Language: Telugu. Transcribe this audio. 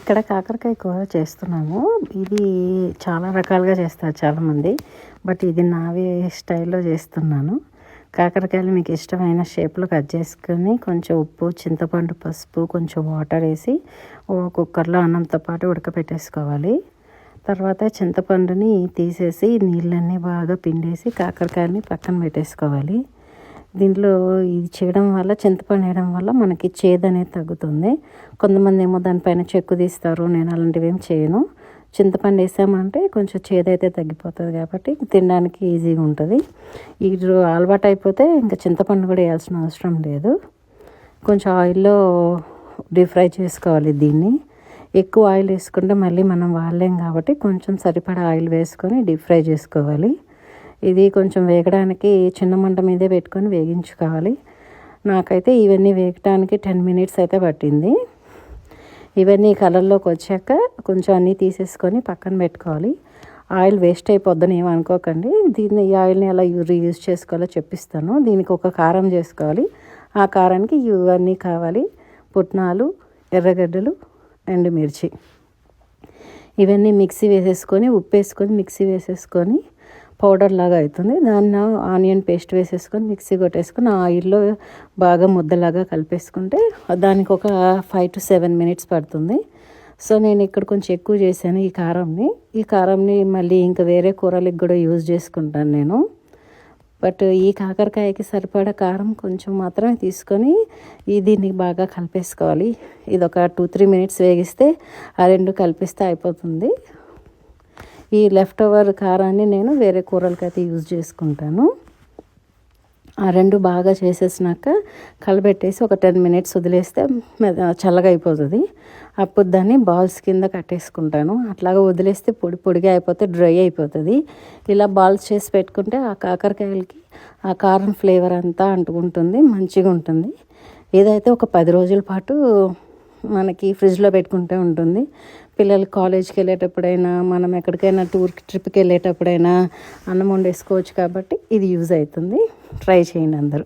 ఇక్కడ కాకరకాయ కూర చేస్తున్నాము. ఇది చాలా రకాలుగా చేస్తారు చాలామంది, బట్ ఇది నా స్టైల్లో చేస్తున్నాను. కాకరకాయలు మీకు ఇష్టమైన షేప్లో కట్ చేసుకొని కొంచెం ఉప్పు, చింతపండు, పసుపు, కొంచెం వాటర్ వేసి కుక్కర్లో అన్నంతో పాటు ఉడకపెట్టేసుకోవాలి. తర్వాత చింతపండుని తీసేసి నీళ్ళన్నీ బాగా పిండేసి కాకరకాయలని పక్కన పెట్టేసుకోవాలి. దీంట్లో ఇది చేయడం వల్ల, చింతపండు వేయడం వల్ల మనకి చేదు అనేది తగ్గుతుంది. కొంతమంది ఏమో దానిపైన చెక్కు తీస్తారు, నేను అలాంటివి ఏం చేయను. చింతపండు వేసామంటే కొంచెం చేదు అయితే తగ్గిపోతుంది కాబట్టి తినడానికి ఈజీగా ఉంటుంది. ఇది అలవాటు అయిపోతే ఇంకా చింతపండు కూడా వేయాల్సిన అవసరం లేదు. కొంచెం ఆయిల్లో డీప్ ఫ్రై చేసుకోవాలి దీన్ని. ఎక్కువ ఆయిల్ వేసుకుంటే మళ్ళీ మనం వాడలేం కాబట్టి కొంచెం సరిపడా ఆయిల్ వేసుకొని డీప్ ఫ్రై చేసుకోవాలి. ఇది కొంచెం వేగడానికి చిన్న మంట మీదే పెట్టుకొని వేగించుకోవాలి. నాకైతే ఇవన్నీ వేగటానికి 10 మినిట్స్ అయితే పట్టింది. ఇవన్నీ కలర్లోకి వచ్చాక కొంచెం అన్నీ తీసేసుకొని పక్కన పెట్టుకోవాలి. ఆయిల్ వేస్ట్ అయిపోద్దని ఏమనుకోకండి. ఈ ఆయిల్ని ఎలా రీయూజ్ చేసుకోవాలో చెప్పిస్తాను. దీనికి ఒక కారం చేసుకోవాలి. ఆ కారానికి ఇవన్నీ కావాలి: పుట్నాలు, ఎర్రగడ్డలు, ఎండుమిర్చి. ఇవన్నీ మిక్సీ వేసేసుకొని, ఉప్పు వేసుకొని మిక్సీ వేసేసుకొని పౌడర్ లాగా అవుతుంది. దాన్ని ఆనియన్ పేస్ట్ వేసేసుకొని మిక్సీ కొట్టేసుకొని ఆయిల్లో బాగా ముద్దలాగా కలిపేసుకుంటే దానికి ఒక 5 to 7 మినిట్స్ పడుతుంది. సో నేను ఇక్కడ కొంచెం ఎక్కువ చేశాను ఈ కారంని మళ్ళీ ఇంకా వేరే కూరలకు కూడా యూజ్ చేసుకుంటాను నేను. బట్ ఈ కాకరకాయకి సరిపడా కారం కొంచెం మాత్రమే తీసుకొని దీన్ని బాగా కలిపేసుకోవాలి. ఇది ఒక 2-3 మినిట్స్ వేగిస్తే ఆ రెండు కలిపిస్తే అయిపోతుంది. ఈ లెఫ్ట్ ఓవర్ కారాన్ని నేను వేరే కూరలకైతే యూజ్ చేసుకుంటాను. ఆ రెండు బాగా చేసేసినాక కలబెట్టేసి ఒక 10 మినిట్స్ వదిలేస్తే చల్లగా అయిపోతుంది. అప్పుడు దాన్ని బాల్స్ కింద కట్టేసుకుంటాను. అట్లాగా వదిలేస్తే పొడిగా అయిపోతే డ్రై అయిపోతుంది. ఇలా బాల్స్ చేసి పెట్టుకుంటే ఆ కాకరకాయలకి ఆ కారం ఫ్లేవర్ అంతా అంటుకుంటుంది, మంచిగా ఉంటుంది. ఏదైతే ఒక 10 రోజుల పాటు మనకి ఫ్రిడ్జ్లో పెట్టుకుంటే ఉంటుంది. పిల్లలు కాలేజ్కి వెళ్ళేటప్పుడైనా, మనం ఎక్కడికైనా ట్రిప్కి వెళ్ళేటప్పుడైనా అన్నం వండేసుకోవచ్చు కాబట్టి ఇది యూజ్ అవుతుంది. ట్రై చేయండి అందరూ.